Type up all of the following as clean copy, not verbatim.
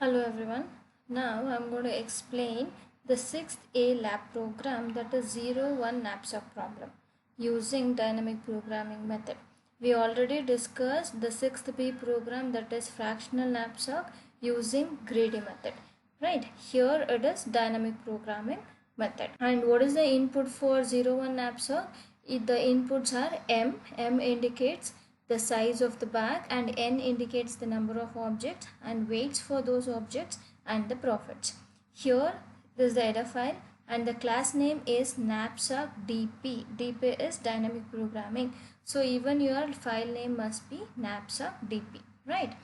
Hello everyone. Now I'm going to explain the 6th A lab program, that is 01 Knapsack problem using dynamic programming method. We already discussed the 6th B program, that is fractional knapsack using greedy method. Right, here it is dynamic programming method. And what is the input for 01 knapsack? The inputs are M indicates the size of the bag, and N indicates the number of objects and weights for those objects and the profits. Here this is the header file and the class name is Knapsack DP. DP is dynamic programming. So even your file name must be Knapsack DP, right?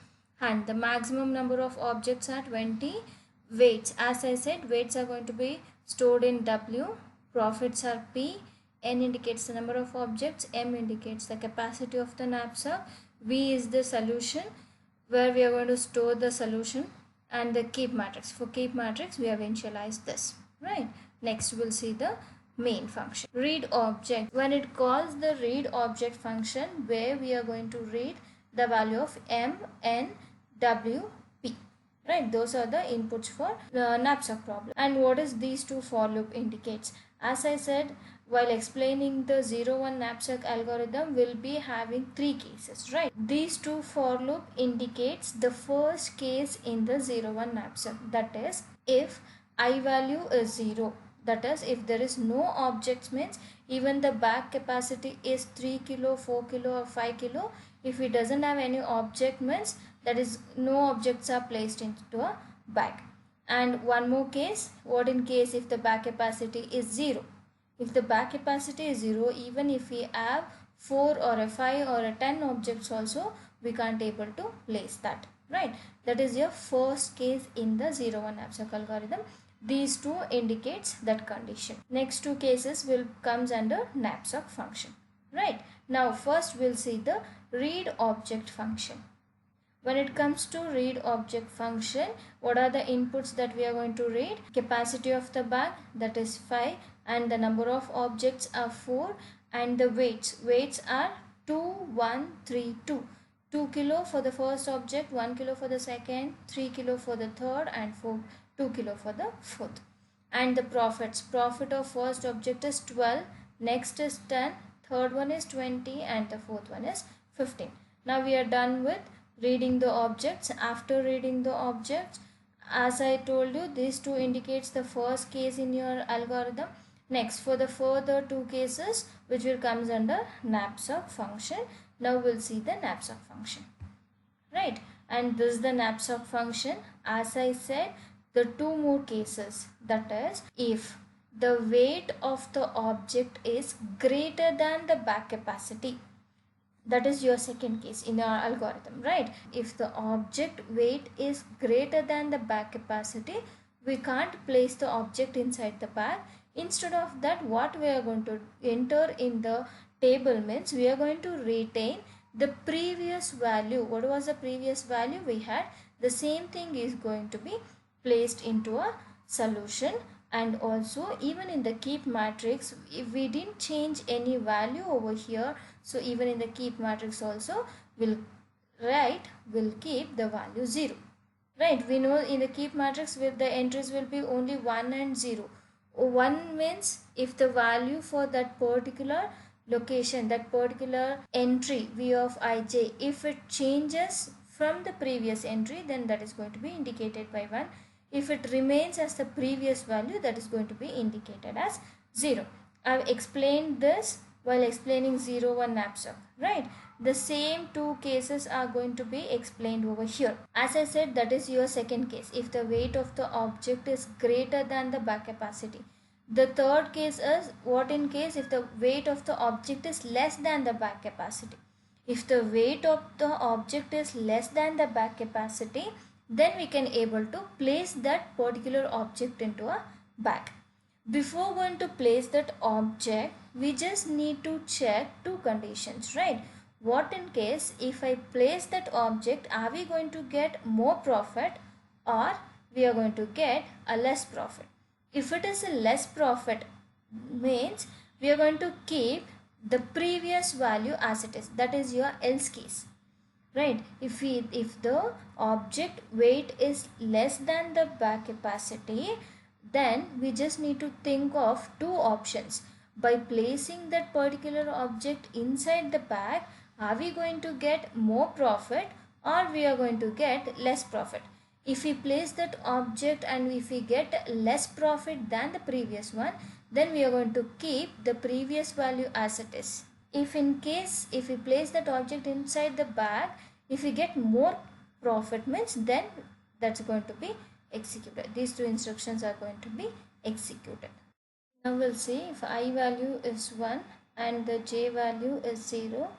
And the maximum number of objects are 20. Weights, as I said, weights are going to be stored in W. Profits are P. N indicates the number of objects, M indicates the capacity of the knapsack, V is the solution where we are going to store the solution, and the keep matrix. For keep matrix we have initialized this, right? Next we'll see the main function. Read object. When it calls the read object function, where we are going to read the value of M, N, W, P. Right, those are the inputs for the knapsack problem. And what is these two for loop indicates? As I said, while explaining the 01 knapsack algorithm, will be having three cases, right? These two for loop indicates the first case in the 01 knapsack, that is if I value is 0, that is if there is no objects, means even the bag capacity is 3 kilo, 4 kilo or 5 kilo. If it doesn't have any object, means that is no objects are placed into a bag. And one more case, what in case if the bag capacity is 0. If the bag capacity is 0, even if we have 4 or a 5 or a 10 objects also, we can't able to place that, right? That is your first case in the 01 knapsack algorithm. These two indicates that condition. Next two cases will comes under knapsack function, right? Now first we'll see the read object function. When it comes to read object function, what are the inputs that we are going to read? Capacity of the bag, that is 5, and the number of objects are 4, and the weights are 2, 1, 3, 2. 2 kilo for the first object, 1 kilo for the second, 3 kilo for the third, and 2 kilo for the fourth. And the profit of first object is 12, next is 10, third one is 20, and the fourth one is 15. Now we are done with reading the objects. After reading the objects, as I told you, these two indicates the first case in your algorithm. Next, for the further two cases, which will comes under knapsack function. Now we'll see the knapsack function, right? And this is the knapsack function. As I said, the two more cases, that is if the weight of the object is greater than the bag capacity. That is your second case in our algorithm, right? If the object weight is greater than the bag capacity, we can't place the object inside the bag. Instead of that, what we are going to enter in the table means we are going to retain the previous value. What was the previous value we had? The same thing is going to be placed into a solution. And also even in the keep matrix, if we didn't change any value over here, so even in the keep matrix also we'll keep the value 0, right? We know in the keep matrix with the entries will be only 1 and 0. 1 means if the value for that particular location, that particular entry v of ij, if it changes from the previous entry, then that is going to be indicated by 1. If it remains as the previous value, that is going to be indicated as 0. I've explained this while explaining 01 knapsack, right? The same two cases are going to be explained over here. As I said, that is your second case, if the weight of the object is greater than the bag capacity. The third case is what in case if the weight of the object is less than the bag capacity. If the weight of the object is less than the bag capacity, then we can able to place that particular object into a bag. Before going to place that object, we just need to check two conditions, right? What in case if I place that object, are we going to get more profit or we are going to get a less profit? If it is a less profit, means we are going to keep the previous value as it is. That is your else case. right? If the object weight is less than the bag capacity, then we just need to think of two options. By placing that particular object inside the bag, are we going to get more profit or we are going to get less profit? If we place that object and if we get less profit than the previous one, then we are going to keep the previous value as it is. If in case if we place that object inside the bag, if we get more profit means, then that's going to be executed. These two instructions are going to be executed. Now we'll see if I value is 1 and the j value is 0.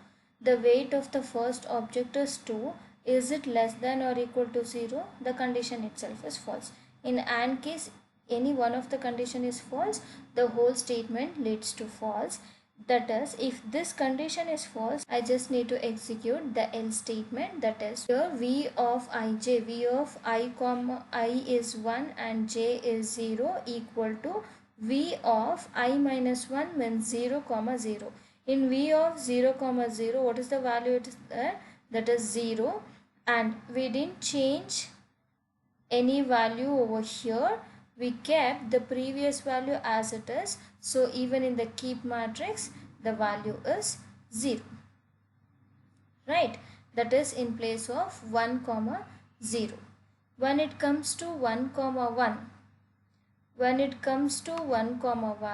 The weight of the first object is 2. Is it less than or equal to 0? The condition itself is false. In AND case, any one of the condition is false, the whole statement leads to false. That is, if this condition is false, I just need to execute the else statement. That is, here v of ij, v of I comma I is 1 and j is 0 equal to v of I minus 1 means 0 comma 0. In v of 0 comma 0, what is the value it is there? That is 0, and we didn't change any value over here. We kept the previous value as it is. So even in the keep matrix, the value is 0. Right? That is in place of 1 comma 0. When it comes to 1 comma 1, when it comes to 1 comma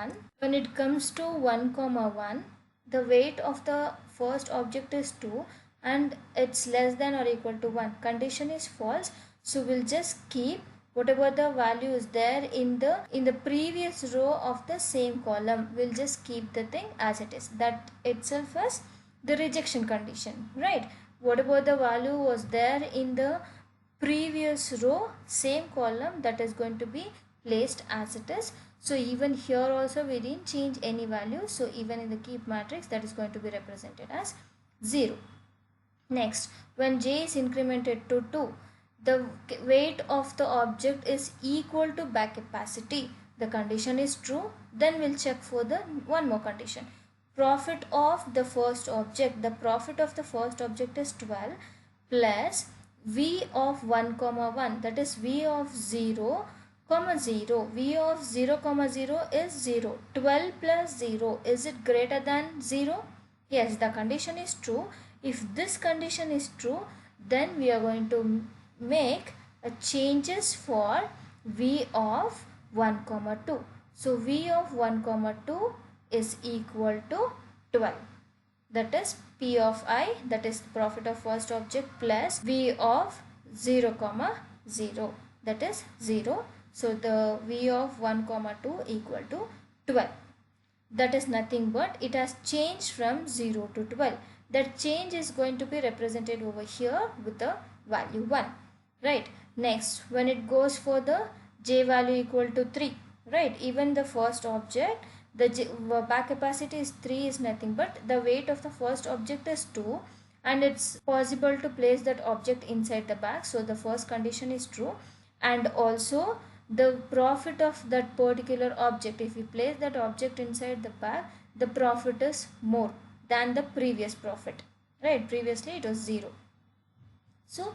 1, the weight of the first object is 2 and it's less than or equal to 1. Condition is false. So we'll just keep whatever the value is there in the previous row of the same column. We'll just keep the thing as it is. That itself is the rejection condition, right? Whatever the value was there in the previous row, same column, that is going to be placed as it is. So even here also we didn't change any value. So even in the keep matrix, that is going to be represented as 0. Next, when j is incremented to 2, the weight of the object is equal to bag capacity. The condition is true. Then we'll check for the one more condition. Profit of the first object. The profit of the first object is 12 plus v of 1 comma 1. That is v of 0 comma 0. V of 0 comma 0 is 0. 12 plus 0. Is it greater than 0? Yes, the condition is true. If this condition is true, then we are going to make a changes for v of 1 comma 2. So v of 1 comma 2 is equal to 12. That is p of I, that is profit of first object, plus v of 0 comma 0, that is 0. So the v of 1 comma 2 equal to 12. That is nothing but it has changed from 0 to 12. That change is going to be represented over here with the value 1. Right. Next, when it goes for the j value equal to 3, right, even the first object, the bag capacity is 3 is nothing but the weight of the first object is 2 and it's possible to place that object inside the bag. So the first condition is true, and also the profit of that particular object, if we place that object inside the bag, the profit is more than the previous profit, right? Previously it was 0. So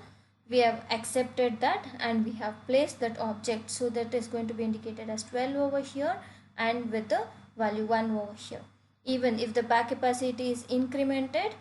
we have accepted that and we have placed that object, so that is going to be indicated as 12 over here and with the value 1 over here. Even if the bag capacity is incremented,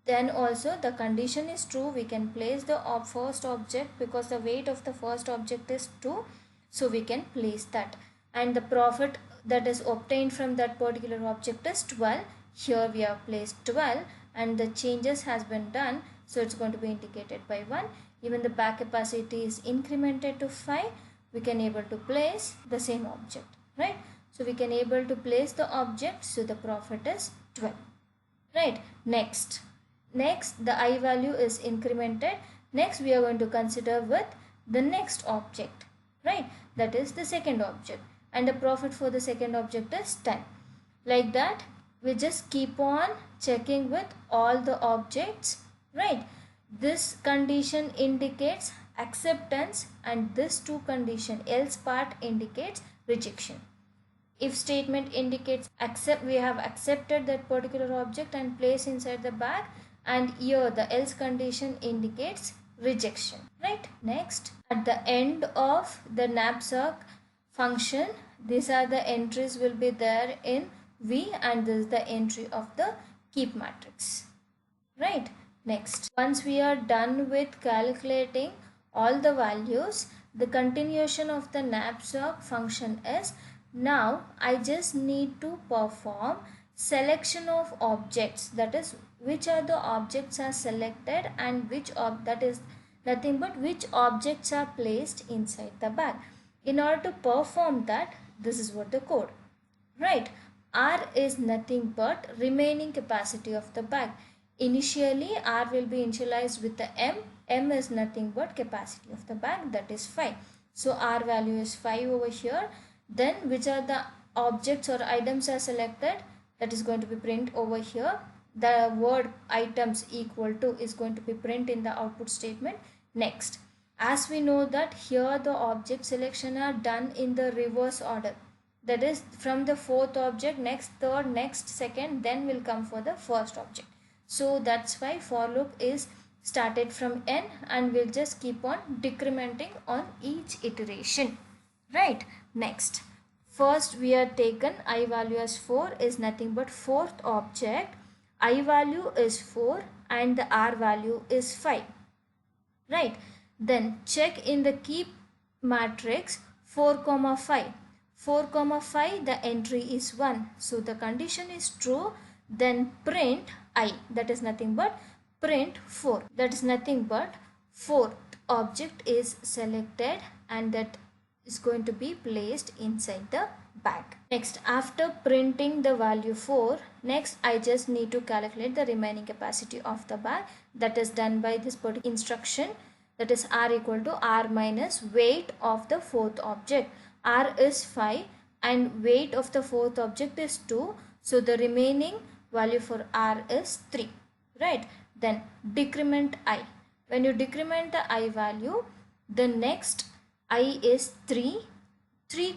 then also the condition is true. We can place the first object because the weight of the first object is 2, so we can place that, and the profit that is obtained from that particular object is 12. Here we have placed 12 and the changes has been done, so it's going to be indicated by 1. Even the bag capacity is incremented to 5, we can able to place the same object, right? So we can able to place the object, so the profit is 12, right? Next the I value is incremented. Next we are going to consider with the next object, right? That is the second object, and the profit for the second object is 10. Like that we just keep on checking with all the objects, right? This condition indicates acceptance and this two condition else part indicates rejection. If statement indicates accept, we have accepted that particular object and place inside the bag, and here the else condition indicates rejection, right? Next, at the end of the knapsack function, these are the entries will be there in V, and this is the entry of the keep matrix, right? Next, once we are done with calculating all the values, the continuation of the knapsack function is, now I just need to perform selection of objects, that is which are the objects are selected and which that is nothing but which objects are placed inside the bag. In order to perform that, this is what the code, right? R is nothing but remaining capacity of the bag. Initially R will be initialized with the M is nothing but capacity of the bag, that is 5. So R value is 5 over here. Then which are the objects or items are selected, that is going to be print over here. The word items equal to is going to be print in the output statement. Next, as we know that here the object selection are done in the reverse order, that is from the fourth object, next third, next second, then will come for the first object. So that's why for loop is started from n and will just keep on decrementing on each iteration, right? Next, first we are taken I value as 4 is nothing but fourth object, I value is 4 and the R value is 5, right? Then check in the keep matrix 4 comma 5. 4 comma 5, the entry is 1, so the condition is true. Then print I, that is nothing but print 4, that is nothing but fourth object is selected and that is going to be placed inside the bag. Next, after printing the value 4, next I just need to calculate the remaining capacity of the bag. That is done by this particular instruction, that is R equal to R minus weight of the fourth object. R is 5 and weight of the fourth object is 2, so the remaining value for R is 3, right? Then decrement I. When you decrement the I value, the next I is 3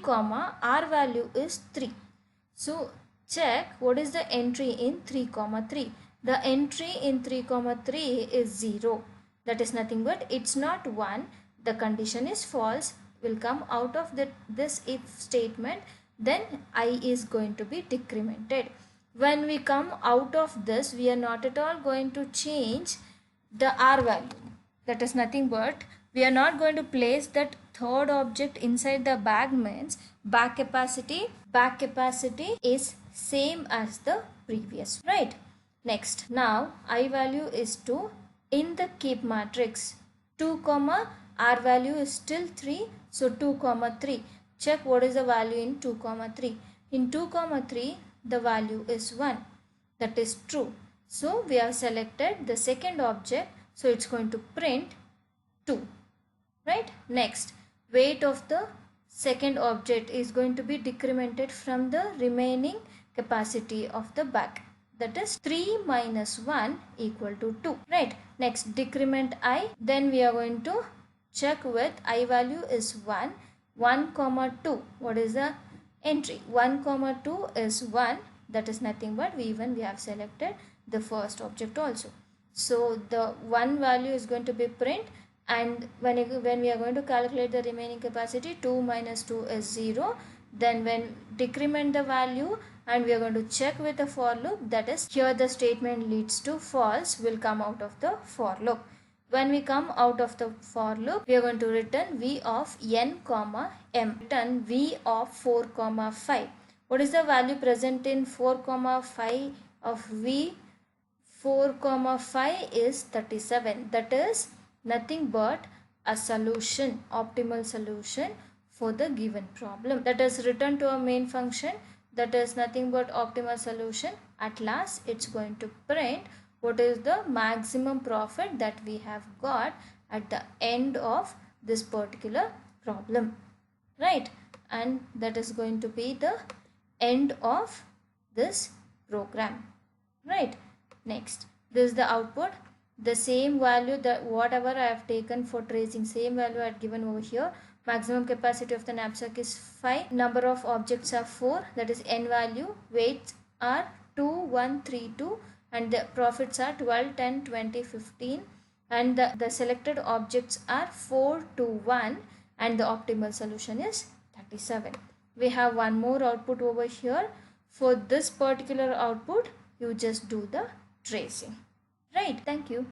comma R value is 3. So check what is the entry in 3 comma 3. The entry in 3 comma 3 is 0, that is nothing but it's not 1, the condition is false, will come out of this if statement, then I is going to be decremented. When we come out of this, we are not at all going to change the R value, that is nothing but we are not going to place that third object inside the bag, means bag capacity is same as the previous, right? Next, now I value is 2 in the keep matrix, 2 comma R value is still 3, so 2 comma 3. Check what is the value in 2 comma 3. In 2 comma 3 the value is 1, that is true. So we have selected the second object, so it's going to print 2, right? Next, weight of the second object is going to be decremented from the remaining capacity of the bag, that is 3 minus 1 equal to 2, right? Next, decrement I, then we are going to check with I value is 1 comma 2. What is the entry? 1 comma 2 is 1, that is nothing but we have selected the first object also. So the 1 value is going to be print, and when we are going to calculate the remaining capacity, 2 minus 2 is 0. Then when decrement the value and we are going to check with the for loop, that is here the statement leads to false, will come out of the for loop. When we come out of the for loop, we are going to return v of n comma m, return v of 4 comma 5. What is the value present in 4 comma 5 of v? 4 comma 5 is 37, that is nothing but a solution, optimal solution for the given problem. That is returned to a main function, that is nothing but optimal solution. At last it's going to print what is the maximum profit that we have got at the end of this particular problem, right? And that is going to be the end of this program, right? Next, this is the output. The same value, that whatever I have taken for tracing, same value I had given over here. Maximum capacity of the knapsack is 5, number of objects are 4, that is n value, weights are 2, 1, 3, 2, and the profits are 12, 10, 20, 15, and the selected objects are 4 to 1, and the optimal solution is 37. We have one more output over here. For this particular output, you just do the tracing. Right, thank you.